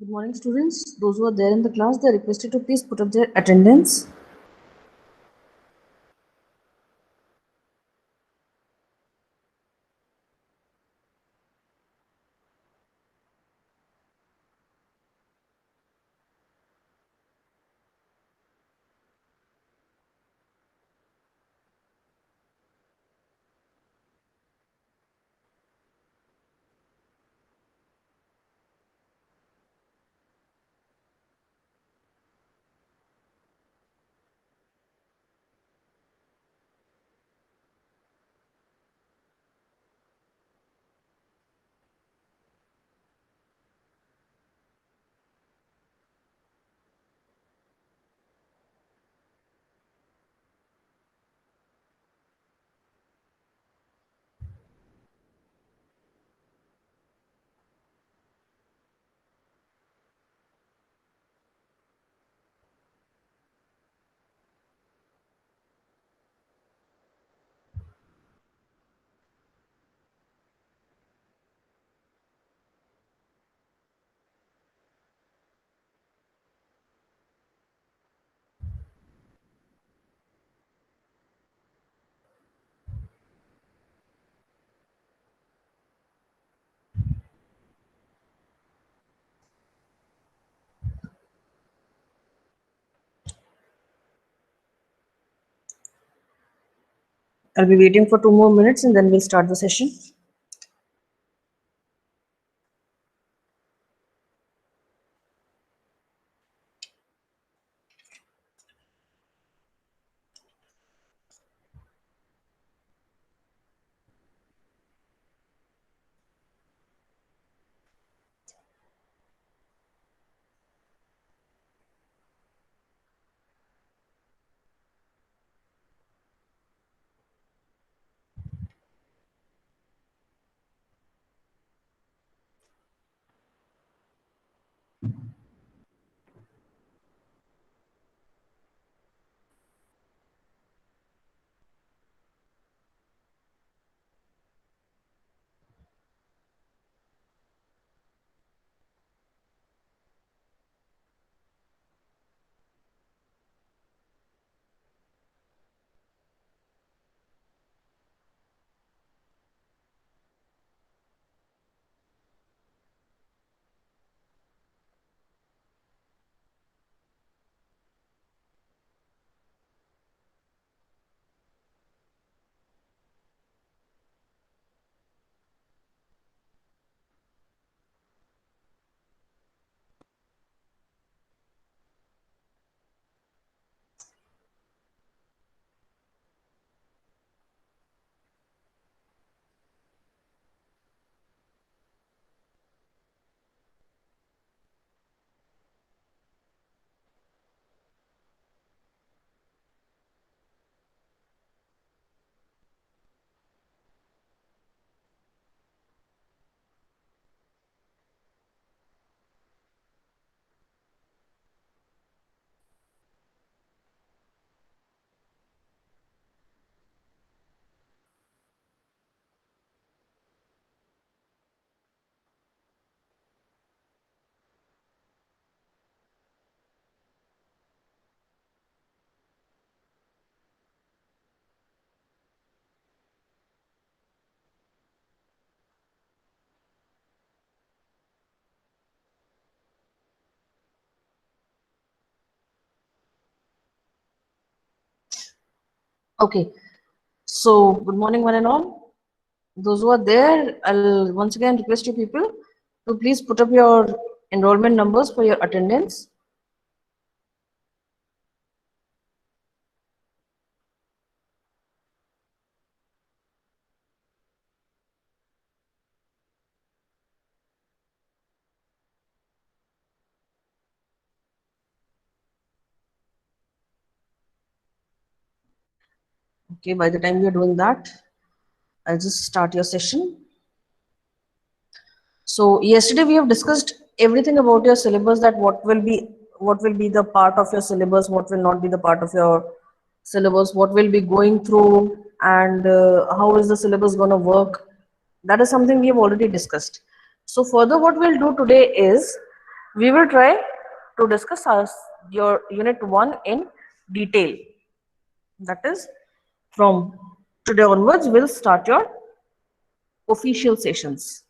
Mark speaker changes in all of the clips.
Speaker 1: Good morning, students. Those who are there in the class, they are requested to please put up their attendance. I'll be waiting for 2 more minutes and then we'll start the session. Okay, so good morning, one and all. Those who are there, I'll once again request you people to please put up your enrollment numbers for your attendance. Okay, by the time you're doing that, I'll just start your session. So yesterday we have discussed everything about your syllabus, that what will be the part of your syllabus, what will not be the part of your syllabus, what will be going through, and how is the syllabus going to work. That is something we have already discussed. So further what we'll do today is We will try to discuss your unit 1 in detail. That is, from today onwards, we'll start your official sessions.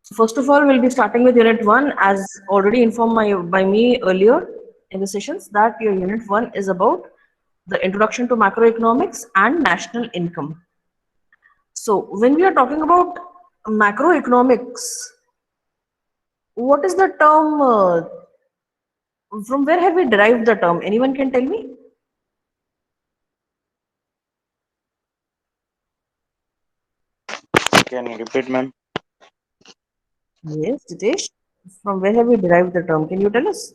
Speaker 1: So first of all, we'll be starting with unit 1 as already informed by me earlier in the sessions that your unit 1 is about the introduction to macroeconomics and national income. So when we are talking about macroeconomics, what is the term? From where have we derived the term? Anyone can tell me?
Speaker 2: Can you repeat, ma'am?
Speaker 1: Yes, Jitesh. From where have we derived the term? Can you tell us?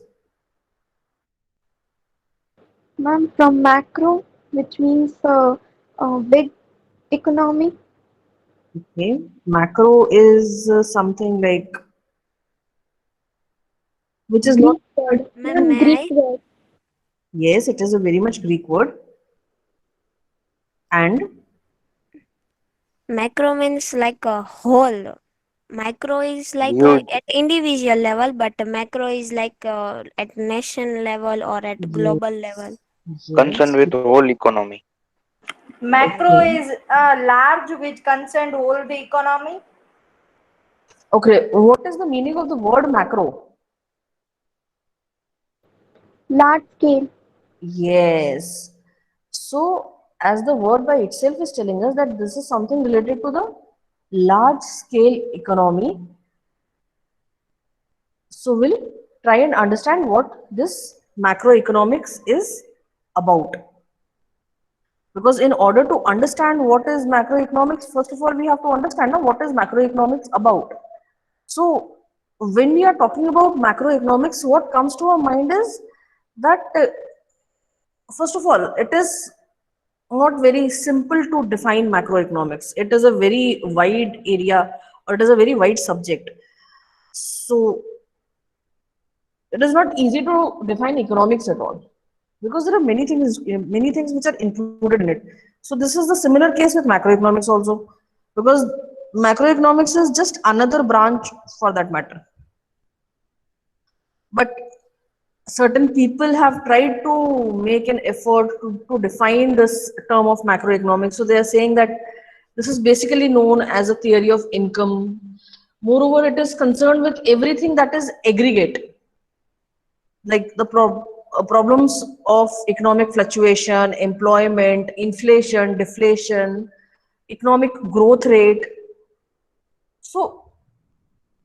Speaker 3: Ma'am, from macro, which means big economy.
Speaker 1: Okay. Macro is something like which is not.
Speaker 3: Greek word.
Speaker 4: Ma'am,
Speaker 3: Ma'am,
Speaker 4: may
Speaker 3: Greek
Speaker 4: I?
Speaker 3: word.
Speaker 1: Yes, it is a very much Greek word. And
Speaker 4: Macro means like a whole. Micro is like
Speaker 2: Huge.
Speaker 4: at individual level, but macro is like at nation level or at
Speaker 1: yes,
Speaker 4: global level.
Speaker 1: yes.
Speaker 2: Concerned with whole economy.
Speaker 5: Macro
Speaker 1: Okay.
Speaker 5: is large which concerned whole the economy.
Speaker 1: Okay. What is the meaning of the word macro?
Speaker 3: Large scale.
Speaker 1: Yes. So, as the word by itself is telling us that this is something related to the large scale economy. So, we'll try and understand what this macroeconomics is about. Because in order to understand what is macroeconomics, first of all, we have to understand now what is macroeconomics about. So, when we are talking about macroeconomics, what comes to our mind is that, first of all, it is not very simple to define macroeconomics. It is a very wide area or it is a very wide subject. So, it is not easy to define economics at all because there are many things which are included in it. So this is the similar case with macroeconomics also, because macroeconomics is just another branch for that matter. But certain people have tried to make an effort to define this term of macroeconomics. So they are saying that this is basically known as a theory of income. Moreover, it is concerned with everything that is aggregate, like the problems of economic fluctuation, employment, inflation, deflation, economic growth rate. So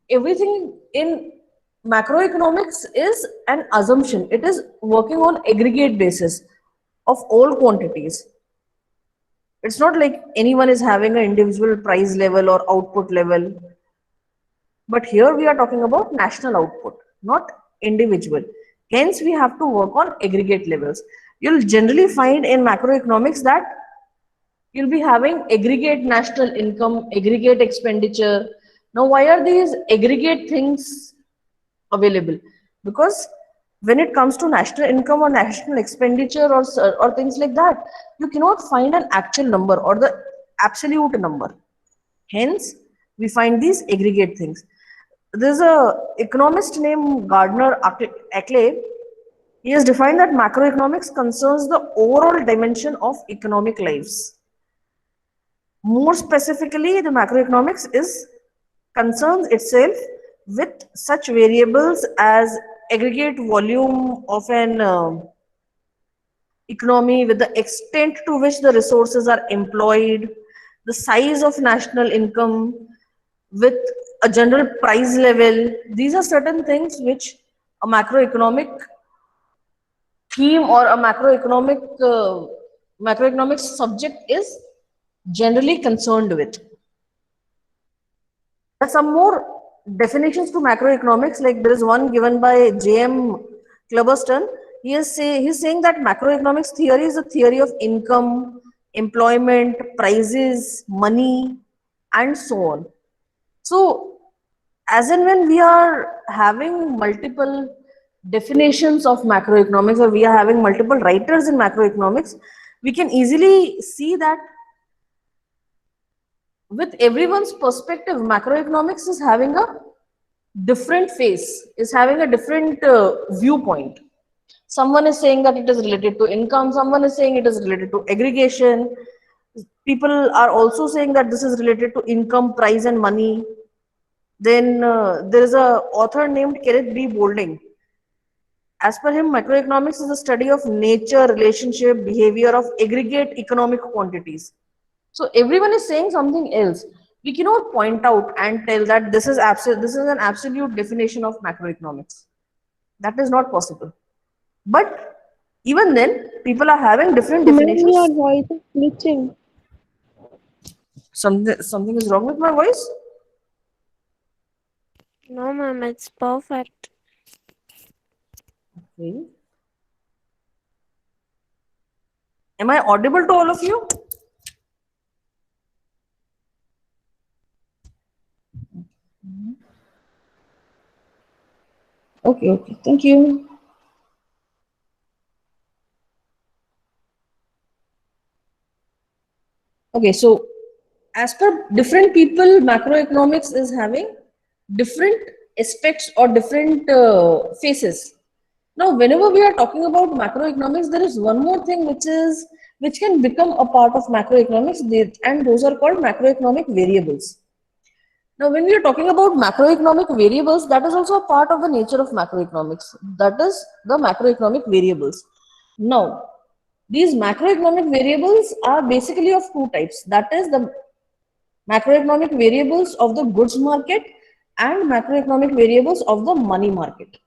Speaker 1: everything in macroeconomics is an assumption. It is working on aggregate basis of all quantities. It's not like anyone is having an individual price level or output level. But here we are talking about national output, not individual. Hence, we have to work on aggregate levels. You'll generally find in macroeconomics that you'll be having aggregate national income, aggregate expenditure. Now, why are these aggregate things available? Because when it comes to national income or national expenditure or things like that, you cannot find an actual number or the absolute number. Hence, we find these aggregate things. There's a economist named Gardner Ackley. He has defined that macroeconomics concerns the overall dimension of economic lives. More specifically, the macroeconomics is concerns itself with such variables as aggregate volume of an economy, with the extent to which the resources are employed, the size of national income, with a general price level. These are certain things which a macroeconomic theme or a macroeconomic subject is generally concerned with. There are some more definitions to macroeconomics. Like there is one given by J.M. Clubberston. He's saying that macroeconomics theory is a theory of income, employment, prices, money, and so on. So, as and when we are having multiple definitions of macroeconomics or we are having multiple writers in macroeconomics, we can easily see that with everyone's perspective, macroeconomics is having a different face, is having a different viewpoint. Someone is saying that it is related to income, someone is saying it is related to aggregation. People are also saying that this is related to income, price, and money. Then there is a author named Kenneth B. Boulding. As per him, macroeconomics is the study of nature, relationship, behavior of aggregate economic quantities. So everyone is saying something else. We cannot point out and tell that this is absolute. This is an absolute definition of macroeconomics. That is not possible. But even then, people are having different
Speaker 3: Ma'am, your
Speaker 1: definitions.
Speaker 3: voice is glitching.
Speaker 1: Something is wrong with my voice.
Speaker 4: No, ma'am, it's perfect.
Speaker 1: Okay. Am I audible to all of you? Okay, okay. Thank you. Okay, so as per different people, macroeconomics is having different aspects or different faces. Now, whenever we are talking about macroeconomics, there is one more thing which can become a part of macroeconomics, and those are called macroeconomic variables. Now, when we are talking about macroeconomic variables, that is also a part of the nature of macroeconomics. That is the macroeconomic variables. Now, these macroeconomic variables are basically of two types. That is the macroeconomic variables of the goods market and macroeconomic variables of the money market.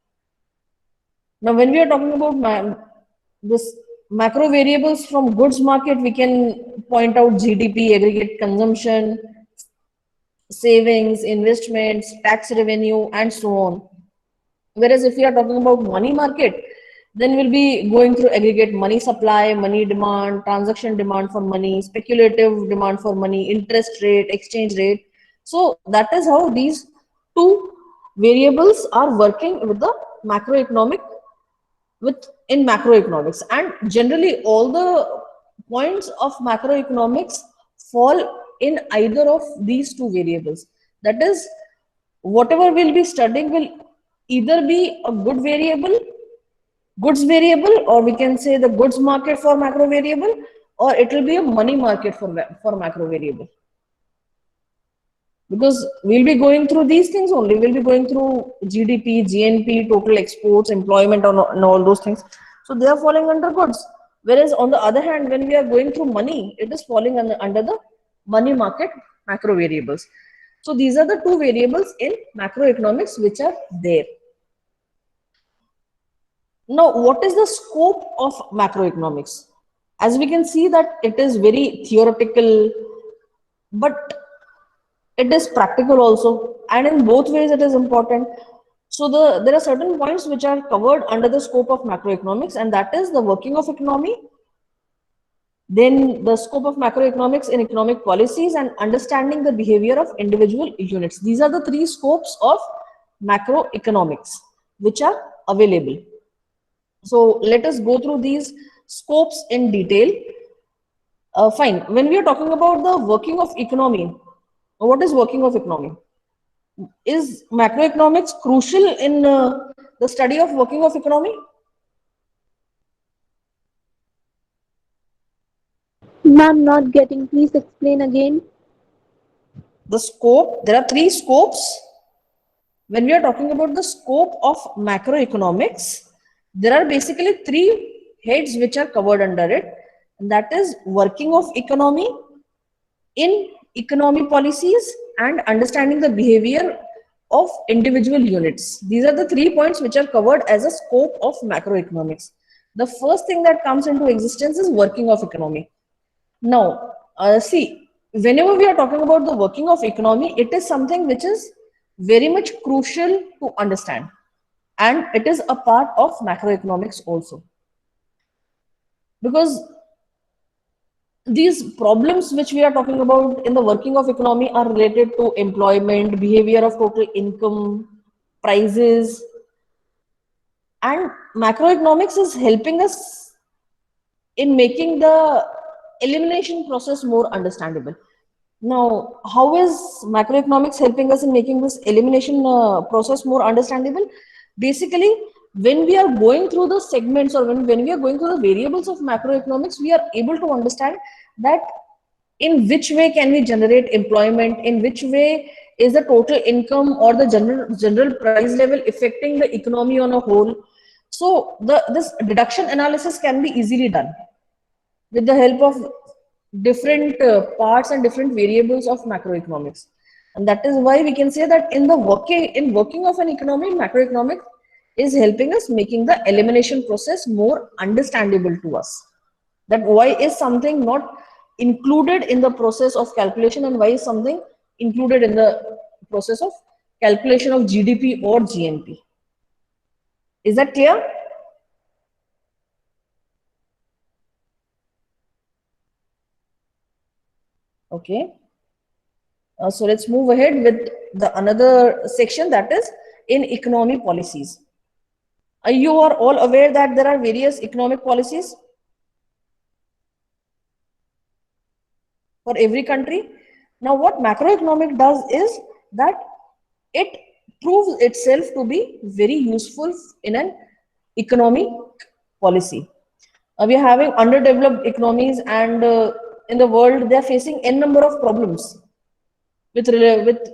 Speaker 1: Now, when we are talking about this macro variables from goods market, we can point out GDP, aggregate consumption, savings, investments, tax revenue, and so on. Whereas if we are talking about money market, then we'll be going through aggregate money supply, money demand, transaction demand for money, speculative demand for money, interest rate, exchange rate. So that is how these two variables are working with the macroeconomic in macroeconomics. And generally all the points of macroeconomics fall in either of these two variables. That is, whatever we'll be studying will either be a goods variable, or we can say the goods market for macro variable, or it will be a money market for macro variable. Because we'll be going through these things only. We'll be going through GDP, GNP, total exports, employment, and all those things. So they are falling under goods. Whereas on the other hand, when we are going through money, it is falling under the money market macro variables. So these are the two variables in macroeconomics which are there. Now, what is the scope of macroeconomics? As we can see that it is very theoretical, but it is practical also, and in both ways it is important. So there are certain points which are covered under the scope of macroeconomics, and that is the working of economy, then the scope of macroeconomics in economic policies, and understanding the behavior of individual units. These are the three scopes of macroeconomics which are available. So let us go through these scopes in detail. Fine. When we are talking about the working of economy, what is working of economy? Is macroeconomics crucial in the study of working of economy?
Speaker 3: Ma'am, not getting. Please explain again.
Speaker 1: The scope, there are three scopes. When we are talking about the scope of macroeconomics, there are basically three heads which are covered under it. And that is working of economy, in economy policies, and understanding the behavior of individual units. These are the 3 points which are covered as a scope of macroeconomics. The first thing that comes into existence is working of economy. Now, see, whenever we are talking about the working of economy, it is something which is very much crucial to understand, and it is a part of macroeconomics also, because these problems which we are talking about in the working of economy are related to employment, behavior of total income, prices, and macroeconomics is helping us in making the elimination process more understandable. Now, how is macroeconomics helping us in making this elimination process more understandable? Basically, when we are going through the segments or when we are going through the variables of macroeconomics, we are able to understand that in which way can we generate employment, in which way is the total income or the general price level affecting the economy on a whole. So this deduction analysis can be easily done with the help of different parts and different variables of macroeconomics. And that is why we can say that in working of an economy, macroeconomics is helping us making the elimination process more understandable to us. That why is something not included in the process of calculation and why is something included in the process of calculation of GDP or GNP. Is that clear? Okay. So let's move ahead with the another section, that is in economy policies. You are all aware that there are various economic policies for every country. Now, what macroeconomic does is that it proves itself to be very useful in an economic policy. We are having underdeveloped economies, and in the world, they are facing n number of problems with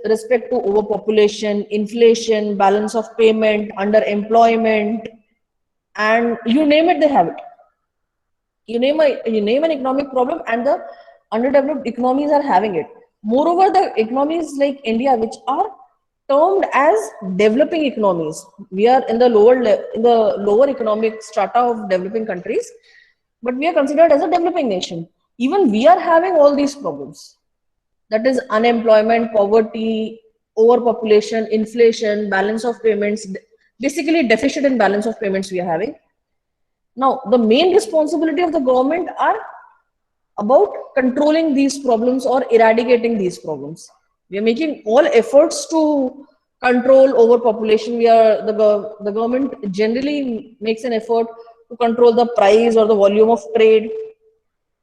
Speaker 1: respect to overpopulation, inflation, balance of payment, underemployment, and you name it, they have it. You name an economic problem, and the underdeveloped economies are having it. Moreover, the economies like India, which are termed as developing economies, we are in the lower economic strata of developing countries, but we are considered as a developing nation. Even we are having all these problems, that is unemployment, poverty, overpopulation, inflation, balance of payments, basically deficit in balance of payments we are having. Now, the main responsibility of the government are about controlling these problems or eradicating these problems. We are making all efforts to control overpopulation. The government generally makes an effort to control the price or the volume of trade.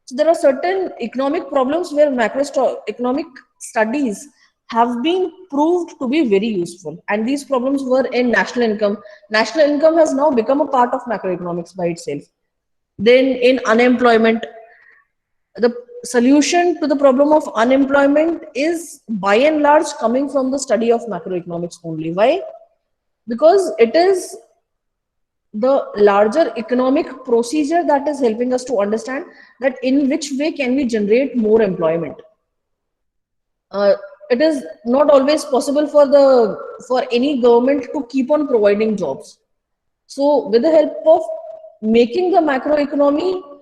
Speaker 1: So there are certain economic problems where macroeconomic studies have been proved to be very useful. And these problems were in national income. National income has now become a part of macroeconomics by itself. Then in unemployment, the solution to the problem of unemployment is by and large coming from the study of macroeconomics only. Why? Because it is the larger economic procedure that is helping us to understand that in which way can we generate more employment. It is not always possible for any government to keep on providing jobs. So with the help of making the macroeconomy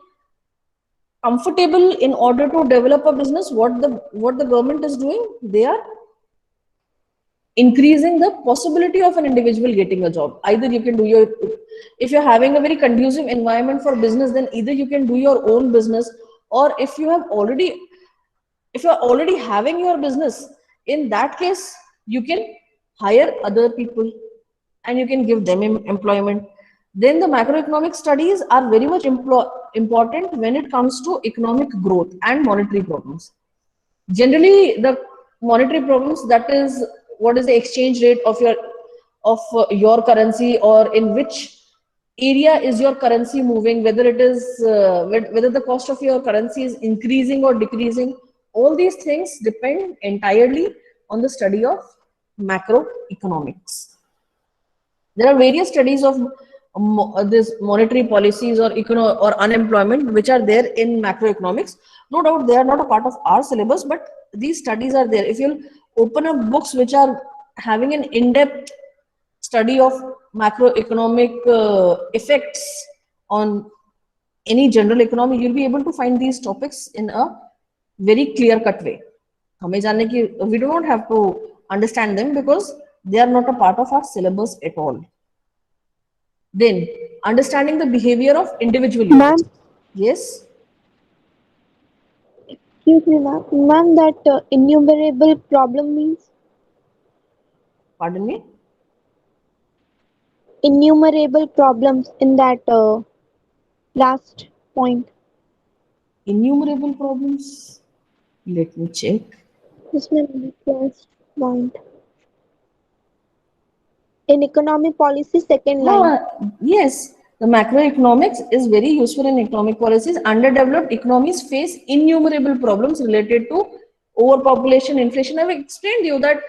Speaker 1: comfortable in order to develop a business, what the government is doing, they are increasing the possibility of an individual getting a job. Either you can do if you're having a very conducive environment for business, then either you can do your own business, or if you're already having your business, in that case you can hire other people and you can give them employment. Then the macroeconomic studies are very much important when it comes to economic growth and monetary problems. Generally, the monetary problems, that is what is the exchange rate of your currency, or in which area is your currency moving, whether it is whether the cost of your currency is increasing or decreasing. All these things depend entirely on the study of macroeconomics. There are various studies of this monetary policies or unemployment which are there in macroeconomics. No doubt they are not a part of our syllabus, but these studies are there. If you'll open up books which are having an in-depth study of macroeconomic effects on any general economy, you'll be able to find these topics in a very clear-cut way. We do not have to understand them because they are not a part of our syllabus at all. Then, understanding the behavior of individual
Speaker 3: Ma'am,
Speaker 1: units. Yes,
Speaker 3: excuse me, ma'am. Ma'am, that innumerable problem means
Speaker 1: pardon me.
Speaker 3: innumerable problems in that last point.
Speaker 1: Innumerable problems. Let me check.
Speaker 3: Yes, ma'am. Last point. In economic policy, second line.
Speaker 1: Yes, the macroeconomics is very useful in economic policies. Underdeveloped economies face innumerable problems related to overpopulation, inflation. I've explained to you that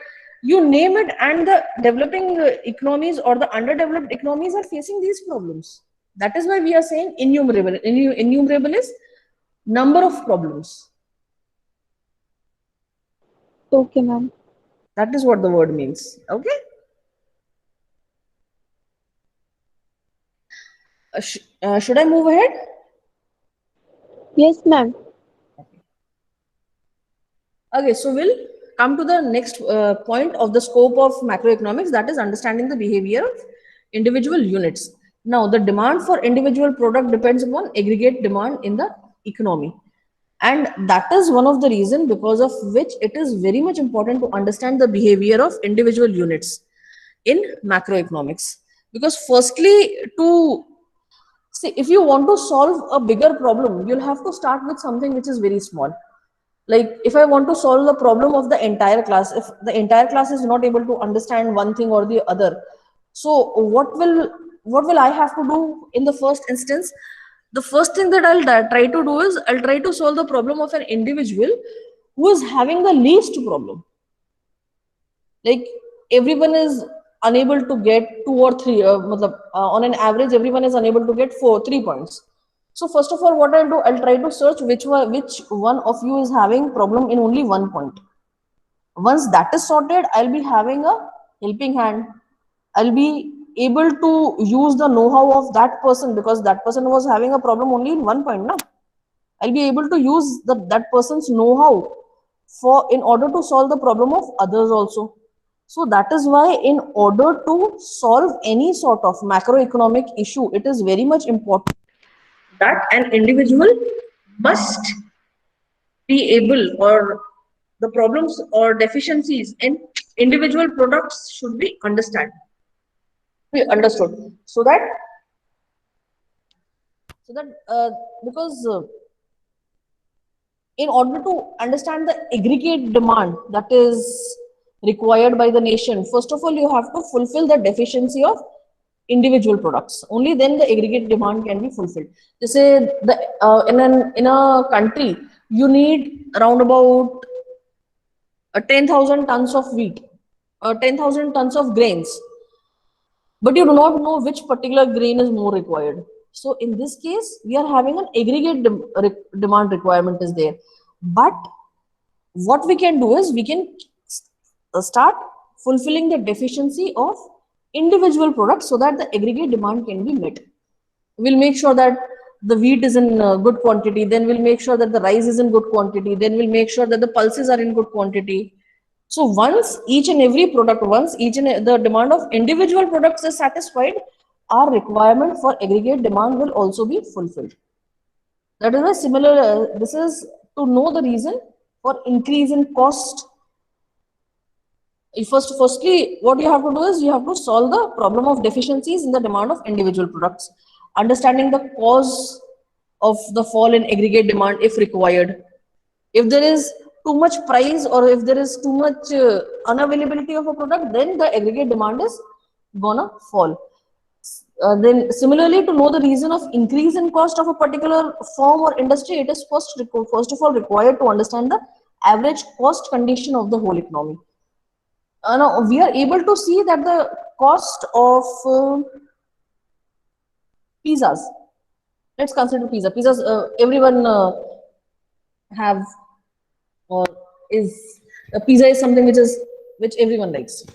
Speaker 1: you name it, and the developing economies or the underdeveloped economies are facing these problems. That is why we are saying innumerable. Innumerable is number of problems.
Speaker 3: Okay, ma'am.
Speaker 1: That is what the word means. Okay. Should I move ahead?
Speaker 3: Yes, ma'am.
Speaker 1: Okay, so we'll come to the next point of the scope of macroeconomics, that is understanding the behavior of individual units. Now, the demand for individual product depends upon aggregate demand in the economy. And that is one of the reasons because of which it is very much important to understand the behavior of individual units in macroeconomics. Because firstly, to see, if you want to solve a bigger problem, you'll have to start with something which is very small. Like if I want to solve the problem of the entire class, if the entire class is not able to understand one thing or the other, so what will I have to do in the first instance? The first thing that try to do is I'll try to solve the problem of an individual who is having the least problem. Like everyone is unable to get two or three on an average everyone is unable to get 3 points. So first of all, what I'll do, I'll try to search which one of you is having problem in only 1 point. Once that is sorted, I'll be having a helping hand. I'll be able to use the know-how of that person, because that person was having a problem only in 1 point now. I'll be able to use that person's know-how for in order to solve the problem of others also. So that is why in order to solve any sort of macroeconomic issue, it is very much important that an individual must be able, or the problems or deficiencies in individual products should be understood, so that because in order to understand the aggregate demand that is required by the nation, first of all, you have to fulfill the deficiency of individual products. Only then the aggregate demand can be fulfilled. They say in a country, you need around about 10,000 tons of wheat, 10,000 tons of grains, but you do not know which particular grain is more required. So in this case, we are having an aggregate demand requirement is there. But what we can do is we can start fulfilling the deficiency of individual products so that the aggregate demand can be met. We'll make sure that the wheat is in good quantity, then we'll make sure that the rice is in good quantity, then we'll make sure that the pulses are in good quantity. So once each and every product, once each and the demand of individual products is satisfied, our requirement for aggregate demand will also be fulfilled. That is why this is to know the reason for increase in cost. Firstly, what you have to do is you have to solve the problem of deficiencies in the demand of individual products, understanding the cause of the fall in aggregate demand if required. If there is too much price or if there is too much unavailability of a product, then the aggregate demand is gonna fall. Then similarly, to know the reason of increase in cost of a particular firm or industry, it is first of all required to understand the average cost condition of the whole economy. Now we are able to see that the cost of pizzas. Let's consider pizza. Pizzas, everyone have or is a pizza is something which everyone likes.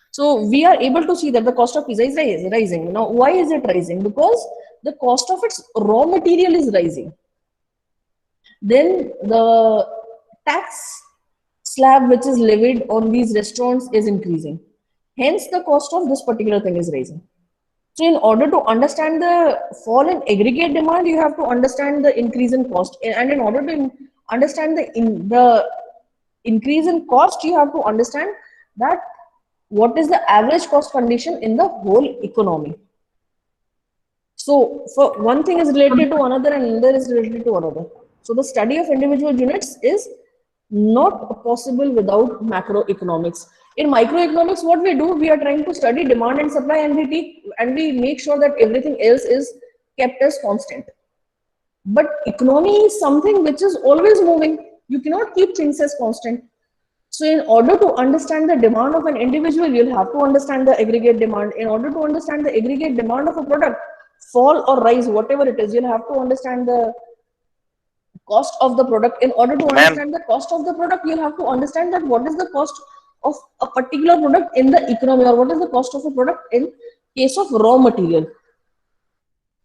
Speaker 1: So we are able to see that the cost of pizza is rising. Now, why is it rising? Because the cost of its raw material is rising. Then the tax slab which is levied on these restaurants is increasing. Hence, the cost of this particular thing is rising. So, in order to understand the fall in aggregate demand, you have to understand the increase in cost. And in order to understand the increase in cost, you have to understand that what is the average cost condition in the whole economy. So, for one thing is related to another and another is related to another. So, the study of individual units is not possible without macroeconomics. In microeconomics, what we do, we are trying to study demand and supply, and we make sure that everything else is kept as constant. But economy is something which is always moving. You cannot keep things as constant. So in order to understand the demand of an individual, you'll have to understand the aggregate demand. In order to understand the aggregate demand of a product, fall or rise, whatever it is, you'll have to understand the cost of the product. In order to
Speaker 2: Ma'am,
Speaker 1: understand the cost of the product, you'll have to understand that what is the cost of a particular product in the economy, or what is the cost of a product in case of raw material.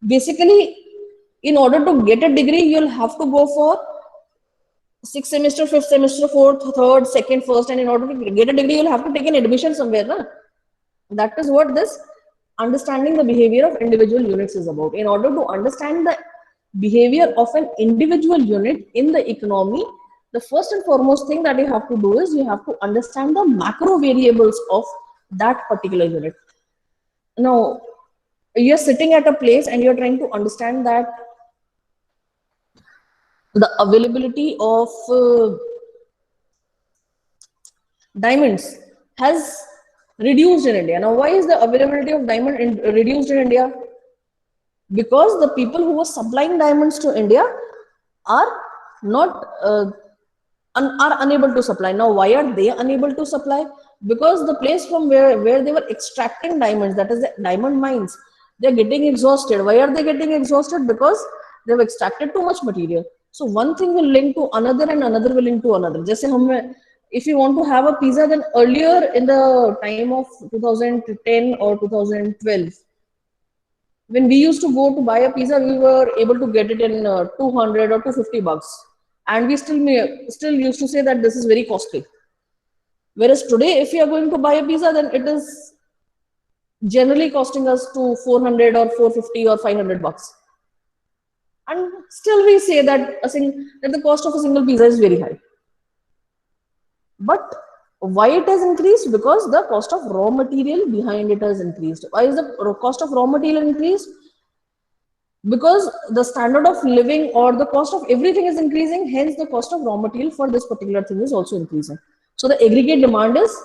Speaker 1: Basically, in order to get a degree, you'll have to go for sixth semester, fifth semester, fourth, third, second, first, and in order to get a degree, you'll have to take an admission somewhere. Na? That is what this understanding the behavior of individual units is about. In order to understand the behavior of an individual unit in the economy, the first and foremost thing that you have to do is you have to understand the macro variables of that particular unit. Now, you're sitting at a place and you're trying to understand that the availability of diamonds has reduced in India. Now, why is the availability of reduced in India? Because the people who were supplying diamonds to India are not are unable to supply. Now, why are they unable to supply? Because the place from where they were extracting diamonds, that is the diamond mines, they're getting exhausted. Why are they getting exhausted? Because they've extracted too much material. So one thing will link to another and another will link to another. जैसे हम, if you want to have a pizza, then earlier in the time of 2010 or 2012, when we used to go to buy a pizza, we were able to get it in 200 or 250 bucks, and we still used to say that this is very costly. Whereas today, if you are going to buy a pizza, then it is generally costing us to 400 or 450 or 500 bucks, and still we say that that the cost of a single pizza is very high. But why it has increased? Because the cost of raw material behind it has increased. Why is the cost of raw material increased? Because the standard of living or the cost of everything is increasing, hence the cost of raw material for this particular thing is also increasing. So the aggregate demand is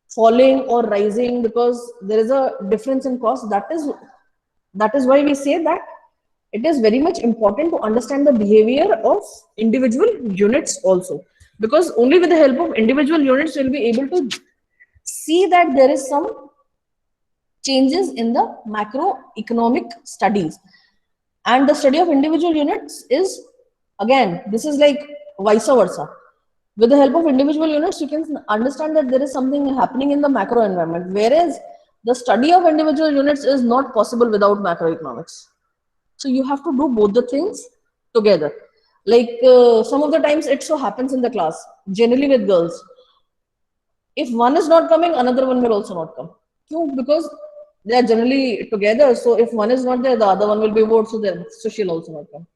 Speaker 1: falling or rising because there is a difference in cost. That is why we say that it is very much important to understand the behavior of individual units also, because only with the help of individual units we'll be able to see that there is some changes in the macroeconomic studies. And the study of individual units is, again, this is like vice versa. With the help of individual units, you can understand that there is something happening in the macro environment, whereas the study of individual units is not possible without macroeconomics. So you have to do both the things together. Like some of the times it so happens in the class, generally with girls, if one is not coming, another one will also not come. Because they are generally together. So if one is not there, the other one will be bored. So she'll also not come.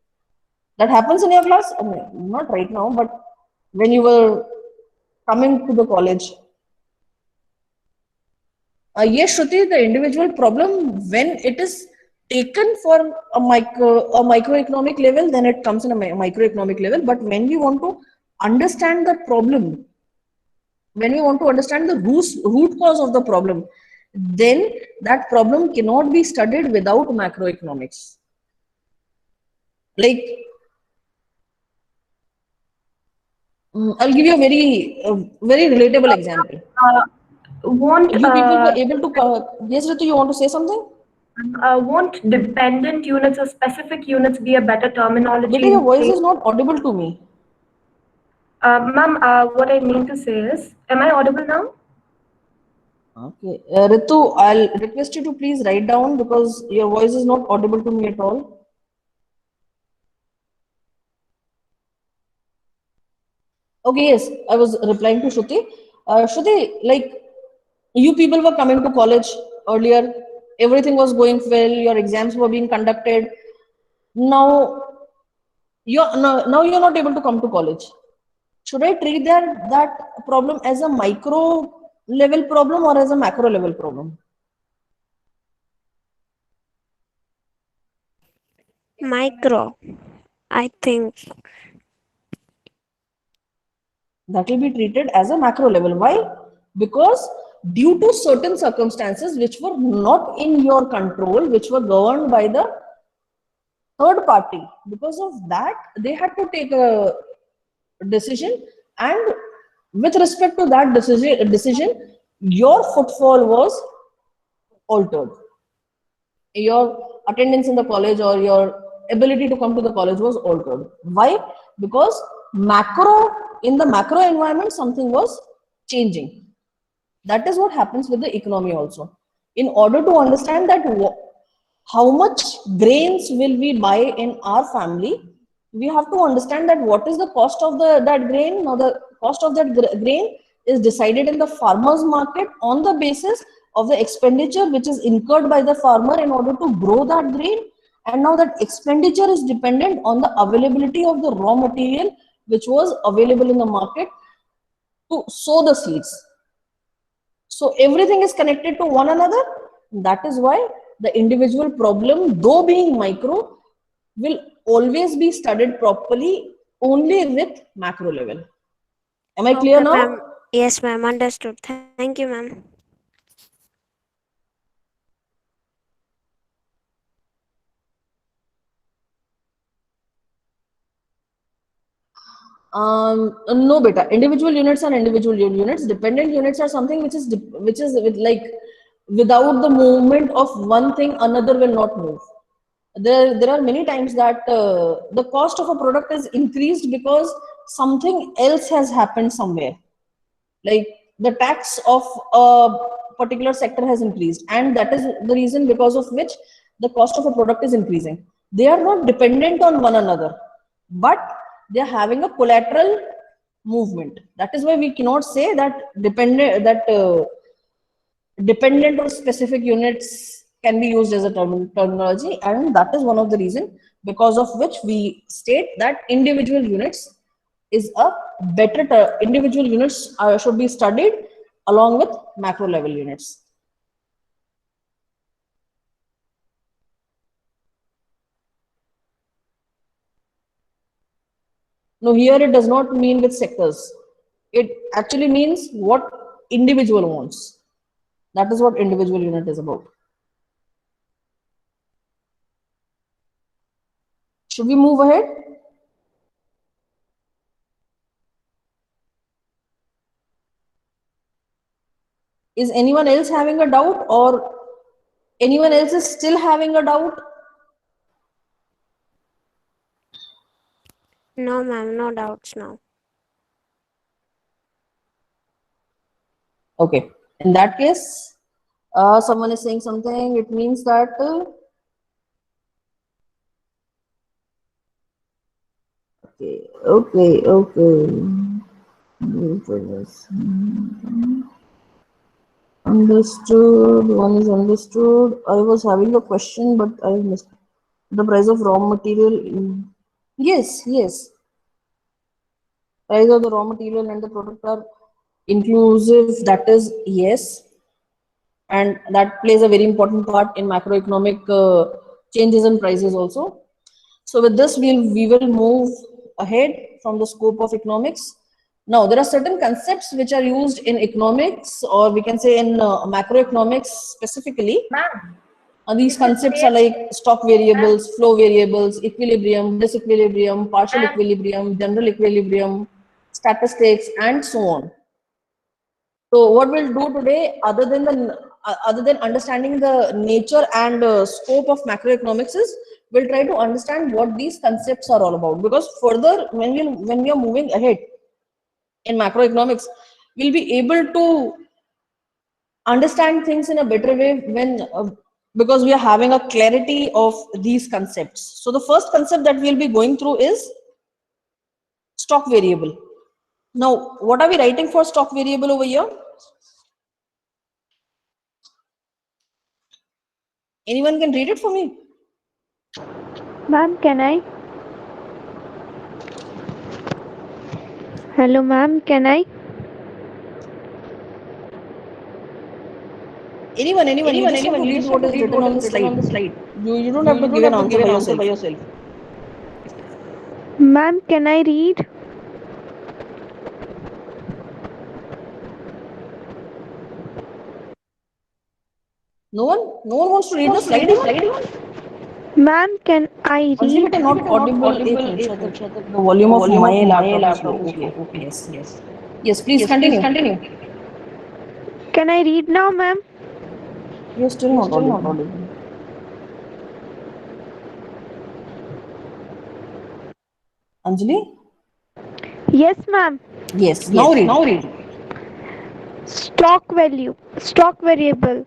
Speaker 1: That happens in your class? I mean, not right now, but when you were coming to the college. Yes, Shruti, the individual problem, when it is taken for a microeconomic level, then it comes in a microeconomic level. But when we want to understand the problem, when we want to understand the root cause of the problem, then that problem cannot be studied without macroeconomics. Like, I'll give you a very relatable example.
Speaker 6: Won't
Speaker 1: You people were able to, yes, Ritu, you want to say something?
Speaker 6: won't dependent units or specific units be a better terminology?
Speaker 1: Beta, your voice is not audible to me.
Speaker 6: Ma'am, what I mean to say is, am I audible now?
Speaker 1: Okay. Ritu, I'll request you to please write down because your voice is not audible to me at all. Okay, yes, I was replying to Shruti. Shruti, like you people were coming to college earlier, everything was going well, your exams were being conducted. Now now you're not able to come to college. Should I treat that problem as a micro level problem or as a macro level problem?
Speaker 4: Micro, I think.
Speaker 1: That will be treated as a macro level. Why? Because due to certain circumstances which were not in your control, which were governed by the third party, because of that they had to take a decision, and with respect to that decision, your footfall was altered, your attendance in the college or your ability to come to the college was altered. Why? Because in the macro environment something was changing. That is what happens with the economy also. In order to understand that how much grains will we buy in our family, we have to understand that what is the cost of that grain. Now the cost of that grain is decided in the farmers market on the basis of the expenditure which is incurred by the farmer in order to grow that grain, and now that expenditure is dependent on the availability of the raw material which was available in the market to sow the seeds. So everything is connected to one another. That is why the individual problem, though being micro, will always be studied properly only with macro level. Am I clear
Speaker 4: Okay,
Speaker 1: now?
Speaker 4: ma'am. Yes, ma'am. Understood. Thank you, ma'am.
Speaker 1: No, beta. Individual units are individual units. Dependent units are something which is with like without the movement of one thing, another will not move. There are many times that the cost of a product is increased because something else has happened somewhere. Like the tax of a particular sector has increased, and that is the reason because of which the cost of a product is increasing. They are not dependent on one another, but they are having a collateral movement. That is why we cannot say that dependent on specific units can be used as a terminology, and that is one of the reason because of which we state that individual units is a individual units should be studied along with macro level units. No, here it does not mean with sectors. It actually means what individual wants. That is what individual unit is about. Should we move ahead? Is anyone else having a doubt, or anyone else is still having a doubt?
Speaker 4: No, ma'am. No doubts now.
Speaker 1: Okay. In that case, someone is saying something. It means that okay. Understood. One is understood. I was having a question, but I missed the price of raw material. Yes. Price of the raw material and the product are inclusive. That is yes, and that plays a very important part in macroeconomic changes in prices also. So with this, we will move ahead from the scope of economics. Now, there are certain concepts which are used in economics, or we can say in macroeconomics specifically.
Speaker 5: Ma'am,
Speaker 1: These concepts are like stock variables, flow variables, equilibrium, disequilibrium, partial equilibrium, general equilibrium, statistics, and so on. So what we'll do today, other than understanding the nature and scope of macroeconomics, is we'll try to understand what these concepts are all about. Because further, when we are moving ahead in macroeconomics, we'll be able to understand things in a better way because we are having a clarity of these concepts. So the first concept that we'll be going through is stock variable. Now, what are we writing for stock variable over here? Anyone can read it for me?
Speaker 3: Ma'am, can I? Hello, ma'am, can I?
Speaker 1: Anyone, you just have to read what is written on the slide. You don't have to give an answer by yourself.
Speaker 3: Ma'am, can I read?
Speaker 1: No one? No one wants to read the slide even?
Speaker 3: Ma'am, can I
Speaker 1: Anjali,
Speaker 3: read?
Speaker 1: beta not audible. एक minute, the volume of my laptop is low. Okay. Yes. Yes, please continue.
Speaker 3: Can I read now, ma'am?
Speaker 1: You're still not audible. Anjali?
Speaker 3: Yes, ma'am.
Speaker 1: Yes. Now read.
Speaker 3: Stock value, stock variable.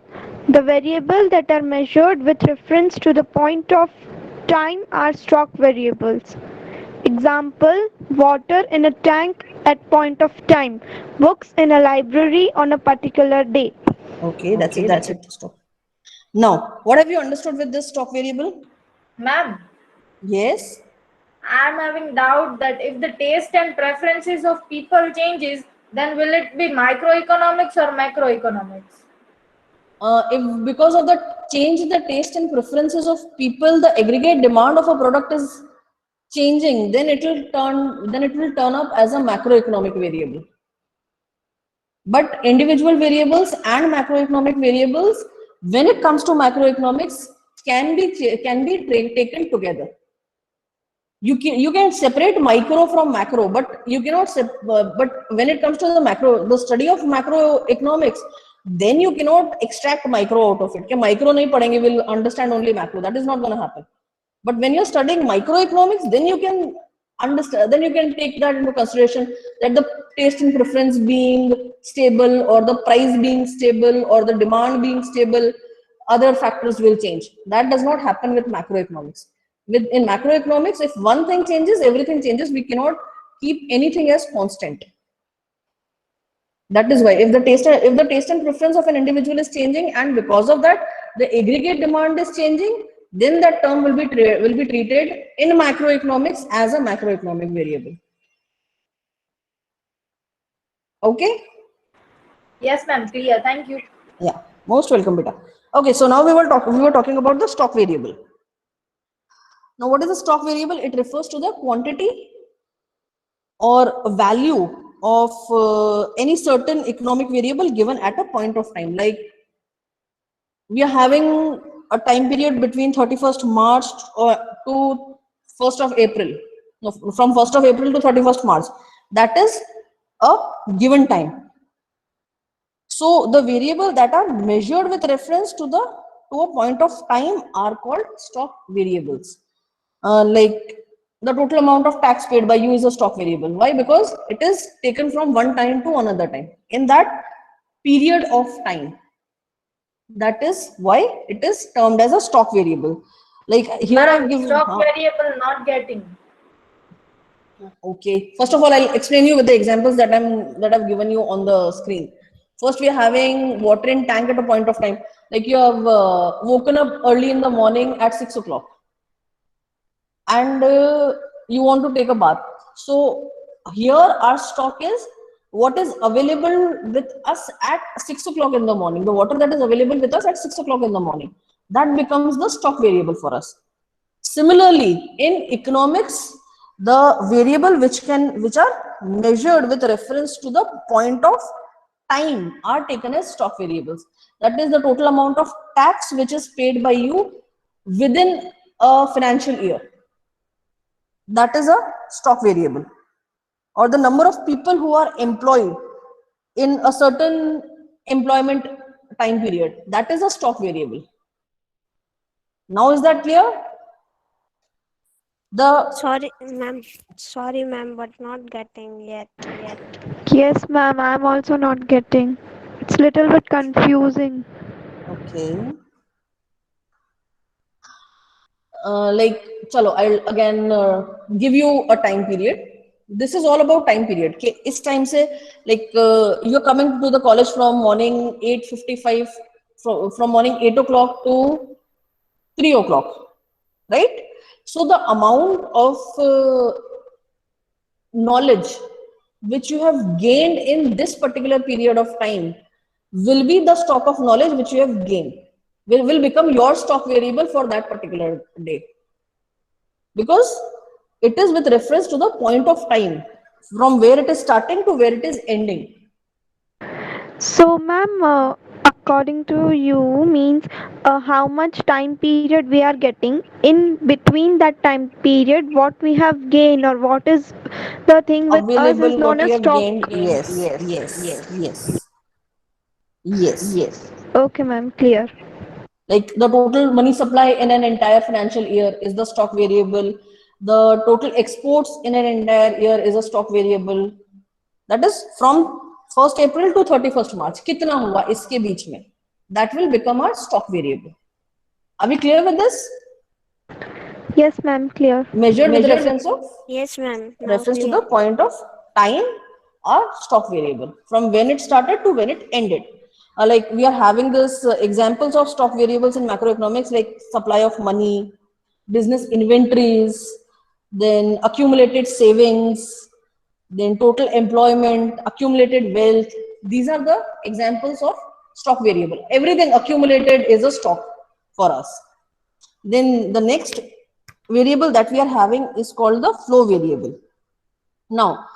Speaker 3: The variable that are measured with reference to the point of time are stock variables. Example, water in a tank at point of time, books in a library on a particular day.
Speaker 1: Okay, that's it. Stop. Now, what have you understood with this stock variable?
Speaker 5: Ma'am,
Speaker 1: Yes.
Speaker 5: I'm having doubt that if the taste and preferences of people changes, then will it be microeconomics or macroeconomics?
Speaker 1: If because of the change in the taste and preferences of people, the aggregate demand of a product is changing, then it will turn up as a macroeconomic variable. But individual variables and macroeconomic variables, when it comes to macroeconomics, can be taken together. You can separate micro from macro, but you cannot but when it comes to the study of macroeconomics, then you cannot extract micro out of it. Micro nahi padenge, will understand only macro. That is not going to happen. But when you're studying microeconomics, then you can understand, then you can take that into consideration, that the taste and preference being stable, or the price being stable, or the demand being stable, other factors will change. That does not happen with macroeconomics. In macroeconomics, if one thing changes, everything changes. We cannot keep anything as constant. That is why if the taste and preference of an individual is changing, and because of that the aggregate demand is changing, then that term will be treated in macroeconomics as a macroeconomic variable. Okay.
Speaker 5: Yes, ma'am, clear. Thank you.
Speaker 1: Yeah, most welcome, beta. Okay, so now we were talking about the stock variable. Now, what is the stock variable? It refers to the quantity or value of any certain economic variable given at a point of time. Like, we are having a time period between 31st March to 1st of April. No, from 1st of April to 31st March. That is a given time. So the variable that are measured with reference to a point of time are called stock variables. Like, the total amount of tax paid by you is a stock variable. Why? Because it is taken from one time to another time in that period of time. That is why it is termed as a stock variable. Like here
Speaker 5: Ma'am,
Speaker 1: I've given
Speaker 5: stock variable not getting.
Speaker 1: Okay, first of all, I'll explain you with the examples that I've given you on the screen. First, we are having water in tank at a point of time. Like, you have woken up early in the morning at 6 o'clock, and you want to take a bath. So here our stock is what is available with us at 6 o'clock in the morning. The water that is available with us at 6 o'clock in the morning, that becomes the stock variable for us. Similarly, in economics, the variable which are measured with reference to the point of time are taken as stock variables. That is the total amount of tax which is paid by you within a financial year. That is a stock variable. Or the number of people who are employed in a certain employment time period. That is a stock variable. Now, is that clear?
Speaker 4: Sorry ma'am, but not getting yet.
Speaker 3: Yes, ma'am, I'm also not getting. It's little bit confusing.
Speaker 1: Okay. Like, chalo, I'll again give you a time period. This is all about time period. Okay, is time say, like, you're coming to the college from morning 8:55, from morning 8 o'clock to 3 o'clock, right? So the amount of knowledge which you have gained in this particular period of time will be the stock of knowledge which you have gained, will become your stock variable for that particular day, because it is with reference to the point of time from where it is starting to where it is ending.
Speaker 3: So, ma'am, according to you means how much time period we are getting. In between that time period, what we have gained or what is the thing with us is
Speaker 1: Available,
Speaker 3: known
Speaker 1: what we
Speaker 3: as
Speaker 1: have
Speaker 3: stock.
Speaker 1: gained. Yes, yes, yes, yes.
Speaker 3: Okay, ma'am, clear.
Speaker 1: Like the total money supply in an entire financial year is the stock variable. The total exports in an entire year is a stock variable. That is from 1st April to 31st March. कितना हुआ इसके बीच में? That will become our stock variable. Are we clear with this?
Speaker 3: Yes, ma'am, clear.
Speaker 1: Measured with reference of
Speaker 4: Yes, ma'am. Now
Speaker 1: reference to
Speaker 4: clear.
Speaker 1: the point of time or stock variable from when it started to when it ended. Like we are having this examples of stock variables in macroeconomics like supply of money, business inventories, then accumulated savings, then total employment, accumulated wealth. These are the examples of stock variable. Everything accumulated is a stock for us. Then the next variable that we are having is called the flow variable. Now,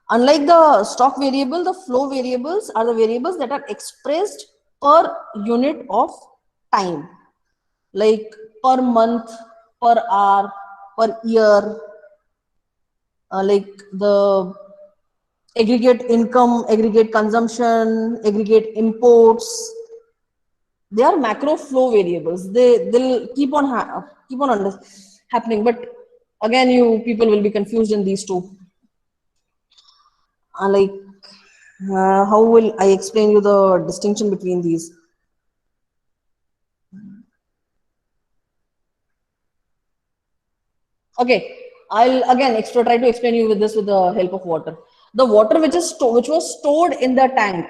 Speaker 1: unlike the stock variable, the flow variables are the variables that are expressed per unit of time, like per month, per hour, per year, like the aggregate income, aggregate consumption, aggregate imports. They are macro flow variables. They'll keep on happening, but again, you people will be confused in these two. Like, how will I explain you the distinction between these? Okay, I'll again try to explain you with this with the help of water. The water which was stored in the tank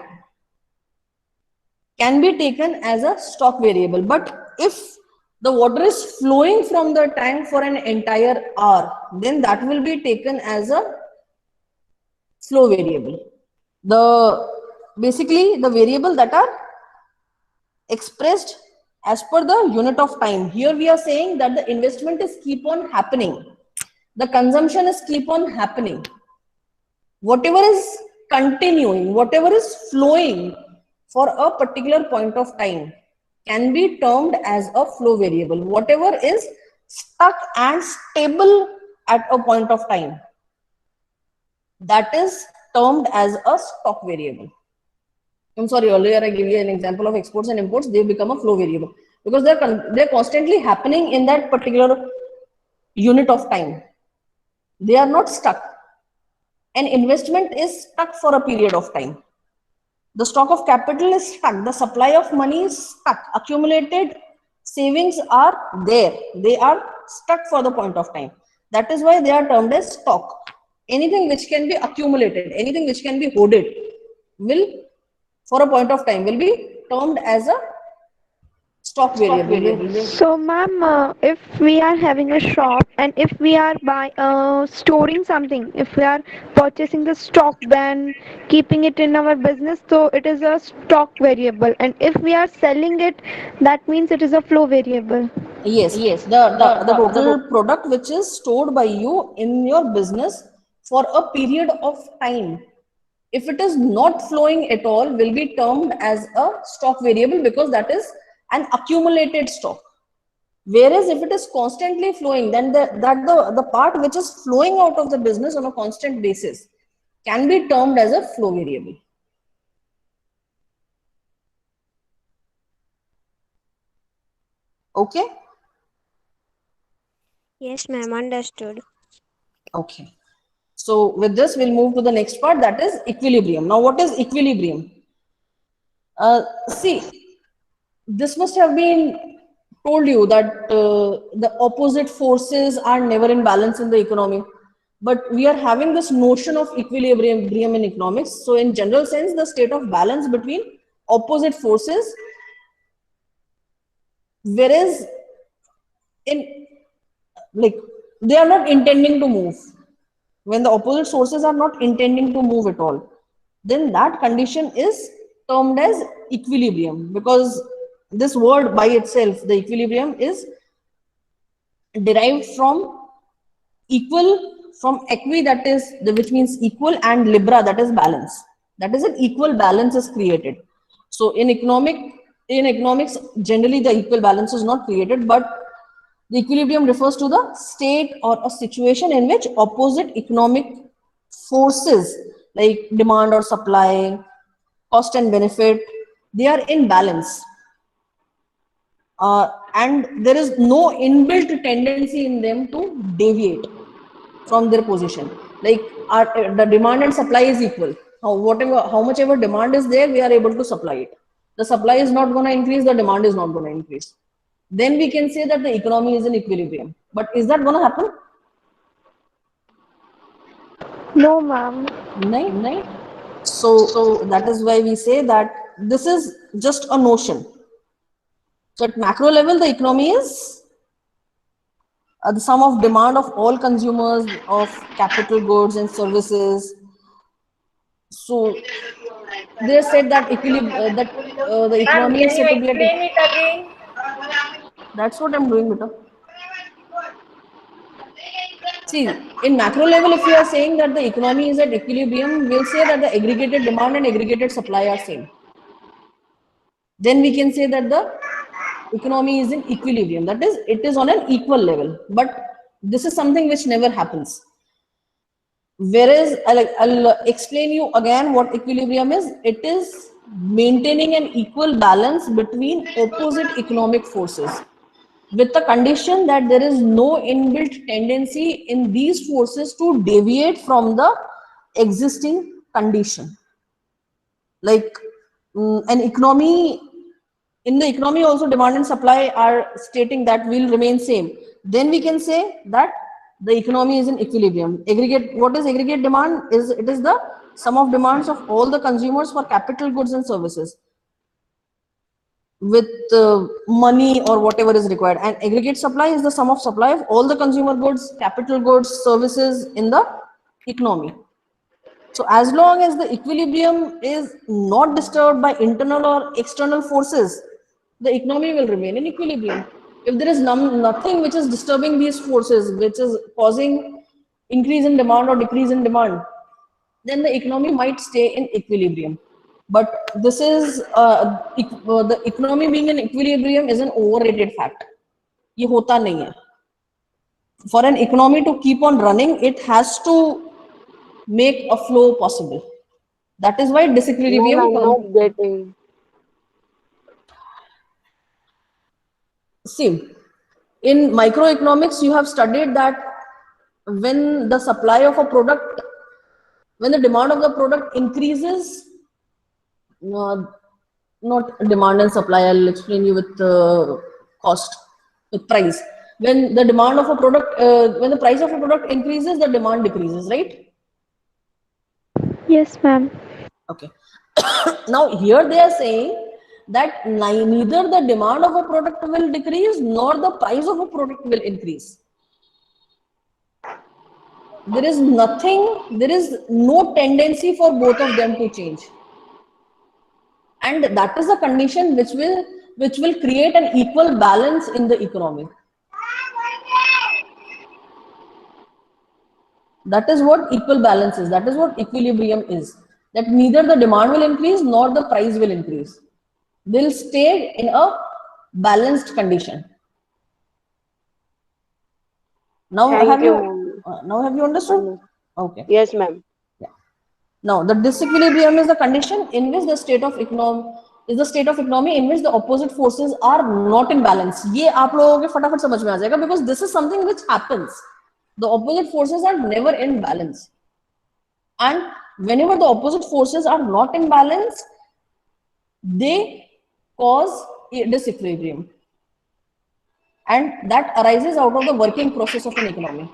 Speaker 1: can be taken as a stock variable, but if the water is flowing from the tank for an entire hour, then that will be taken as a flow variable. Basically the variable that are expressed as per the unit of time. Here we are saying that the investment is keep on happening, the consumption is keep on happening. Whatever is continuing, whatever is flowing for a particular point of time can be termed as a flow variable. Whatever is stuck and stable at a point of time, that is termed as a stock variable. I'm sorry, earlier I gave you an example of exports and imports. They become a flow variable because they're constantly happening in that particular unit of time. They are not stuck. An investment is stuck for a period of time. The stock of capital is stuck. The supply of money is stuck. Accumulated savings are there. They are stuck for the point of time. That is why they are termed as stock. Anything which can be accumulated, anything which can be hoarded will, for a point of time, will be termed as a stock variable.
Speaker 3: So, ma'am, if we are having a shop and if we are storing something, if we are purchasing the stock then keeping it in our business, so it is a stock variable. And if we are selling it, that means it is a flow variable.
Speaker 1: Yes, the total product which is stored by you in your business for a period of time, if it is not flowing at all, will be termed as a stock variable because that is an accumulated stock. Whereas if it is constantly flowing, then the part which is flowing out of the business on a constant basis can be termed as a flow variable. Okay?
Speaker 4: Yes, ma'am. Understood.
Speaker 1: Okay. So with this, we'll move to the next part, that is equilibrium. Now, what is equilibrium? See, this must have been told you that the opposite forces are never in balance in the economy. But we are having this notion of equilibrium in economics. So in general sense, the state of balance between opposite forces, whereas in like they are not intending to move. When the opposite sources are not intending to move at all, then that condition is termed as equilibrium, because this word by itself, the equilibrium, is derived from equal, from equi, that is which means equal, and libra, that is balance. That is an equal balance is created. So in economic in economics, generally the equal balance is not created, but the equilibrium refers to the state or a situation in which opposite economic forces like demand or supply, cost and benefit, they are in balance. And there is no inbuilt tendency in them to deviate from their position. Like the demand and supply is equal. How much ever demand is there, we are able to supply it. The supply is not going to increase, the demand is not going to increase. Then we can say that the economy is in equilibrium. But is that going to happen?
Speaker 3: No, ma'am.
Speaker 1: No. So that is why we say that this is just a notion. So at macro level, the economy is the sum of demand of all consumers of capital goods and services. So they said that the
Speaker 5: Ma'am,
Speaker 1: economy
Speaker 5: can
Speaker 1: is
Speaker 5: you
Speaker 1: said to be at.
Speaker 5: explain it again?
Speaker 1: That's what I'm doing, beta. See, in macro level, if you are saying that the economy is at equilibrium, we'll say that the aggregated demand and aggregated supply are same. Then we can say that the economy is in equilibrium. That is, it is on an equal level. But this is something which never happens. Whereas I'll explain you again what equilibrium is. It is maintaining an equal balance between opposite economic forces, with the condition that there is no inbuilt tendency in these forces to deviate from the existing condition. Like an economy, in the economy also demand and supply are stating that will remain same. Then we can say that the economy is in equilibrium. Aggregate, what is aggregate demand? It is the sum of demands of all the consumers for capital goods and services with money or whatever is required, and aggregate supply is the sum of supply of all the consumer goods, capital goods, services in the economy. So as long as the equilibrium is not disturbed by internal or external forces, the economy will remain in equilibrium. If there is nothing which is disturbing these forces, which is causing increase in demand or decrease in demand, then the economy might stay in equilibrium. But this is the economy being in equilibrium is an overrated fact. ये होता नहीं है. For an economy to keep on running, it has to make a flow possible. That is why
Speaker 7: Ma'am,
Speaker 1: disequilibrium
Speaker 7: I'm not getting.
Speaker 1: See, in microeconomics, you have studied that when the supply of a product, when the demand of the product increases, not demand and supply, I'll explain you with cost, with price. When the demand of a product, when the price of a product increases, the demand decreases, right?
Speaker 3: Yes, ma'am.
Speaker 1: Okay. Now here they are saying that neither the demand of a product will decrease nor the price of a product will increase. There is no tendency for both of them to change. And that is a condition which will create an equal balance in the economy. That is what equal balance is. That is what equilibrium is. That neither the demand will increase nor the price will increase. They'll stay in a balanced condition. Now
Speaker 7: Thank you, ma'am.
Speaker 1: now have you understood? Okay.
Speaker 7: Yes, ma'am.
Speaker 1: Now, the disequilibrium is the condition in which the state of economy in which the opposite forces are not in balance. ये आप लोगों के फटाफट समझ में आ जाएगा, because this is something which happens. The opposite forces are never in balance, and whenever the opposite forces are not in balance, they cause a disequilibrium, and that arises out of the working process of an economy.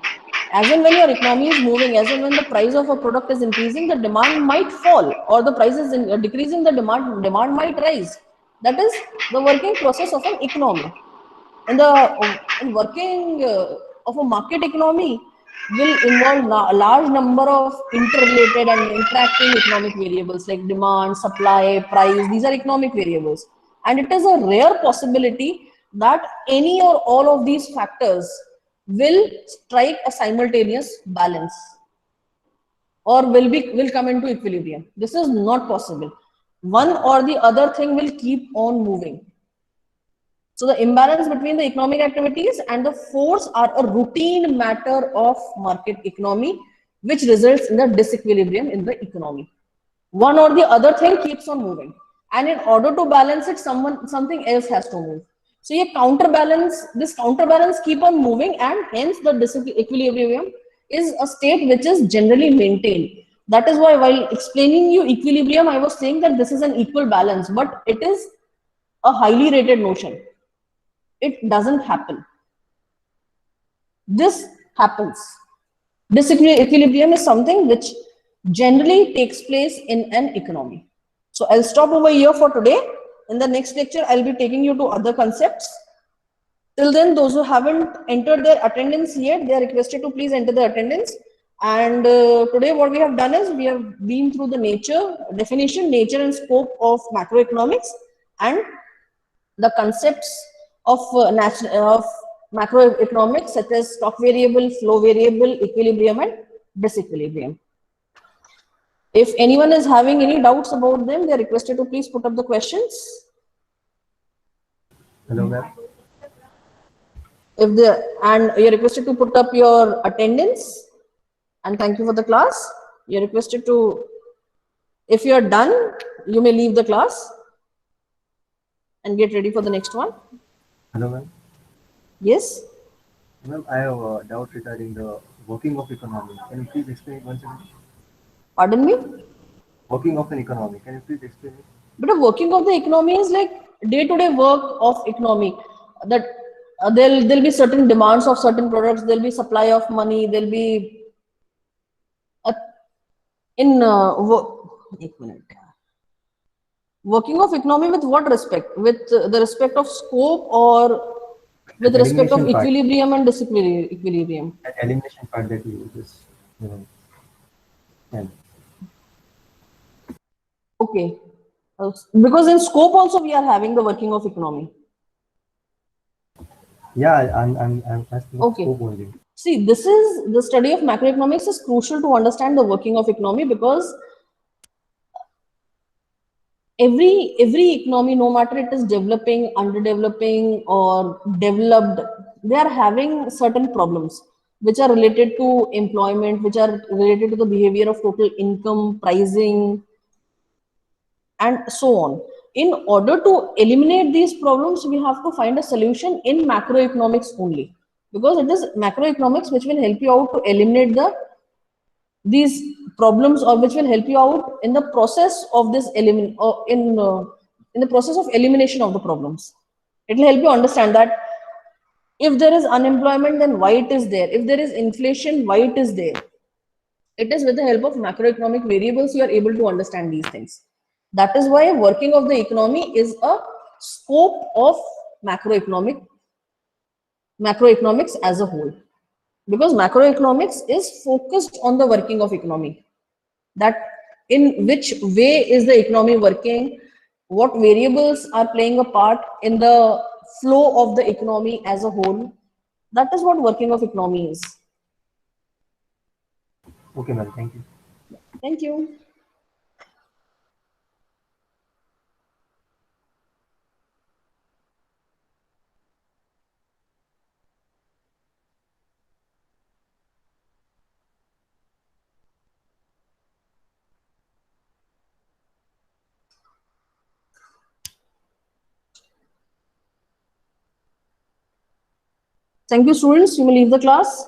Speaker 1: As and when your economy is moving, as and when the price of a product is increasing, the demand might fall, or the price is decreasing, the demand might rise. That is the working process of an economy. And the working of a market economy will involve a large number of interrelated and interacting economic variables like demand, supply, price. These are economic variables. And it is a rare possibility that any or all of these factors will strike a simultaneous balance or will come into equilibrium. This is not possible. one or the other thing will keep on moving. So the imbalance between the economic activities and the force are a routine matter of market economy, which results in the disequilibrium in the economy. One or the other thing keeps on moving, and in order to balance it, something else has to move. So this counterbalance keep on moving, and hence the disequilibrium is a state which is generally maintained. That is why while explaining you equilibrium, I was saying that this is an equal balance, but it is a highly rated notion. It doesn't happen. This happens. Disequilibrium is something which generally takes place in an economy. So I'll stop over here for today. In the next lecture, I'll be taking you to other concepts. Till then, those who haven't entered their attendance yet, they are requested to please enter the attendance. And today what we have done is we have been through the definition, nature and scope of macroeconomics, and the concepts of macroeconomics such as stock variable, flow variable, equilibrium and disequilibrium. If anyone is having any doubts about them, they are requested to please put up the questions.
Speaker 8: Hello, ma'am.
Speaker 1: And you're requested to put up your attendance. And thank you for the class. You're requested to, if you're done, you may leave the class and get ready for the next one.
Speaker 8: Hello, ma'am.
Speaker 1: Yes.
Speaker 8: Ma'am, I have a doubt regarding the working of economy. Can you please explain it once again?
Speaker 1: Pardon me?
Speaker 8: Working of an economy. Can you please explain it?
Speaker 1: But the working of the economy is like day-to-day work of economy. That there'll be certain demands of certain products. There'll be supply of money. There'll be working of economy with what respect? With the respect of scope or with respect of equilibrium and disequilibrium?
Speaker 8: Elimination part that you just, can.
Speaker 1: Okay. Because in scope also we are having the working of economy.
Speaker 8: Yeah, I'm asking
Speaker 1: Okay.
Speaker 8: scope only.
Speaker 1: See, this is the study of macroeconomics is crucial to understand the working of economy, because every economy, no matter it is developing, underdeveloping or developed, they are having certain problems which are related to employment, which are related to the behavior of total income, pricing, and so on. In order to eliminate these problems, we have to find a solution in macroeconomics only, because it is macroeconomics which will help you out to eliminate these problems, or which will help you out in the process of this in the process of elimination of the problems. It will help you understand that if there is unemployment, then why it is there. If there is inflation, why it is there. It is with the help of macroeconomic variables you are able to understand these things. That is why working of the economy is a scope of macroeconomics as a whole, because macroeconomics is focused on the working of economy, that in which way is the economy working, what variables are playing a part in the flow of the economy as a whole. That is what working of economy is.
Speaker 8: Okay, ma'am. Thank you.
Speaker 1: Thank you. Thank you, students. You may leave the class.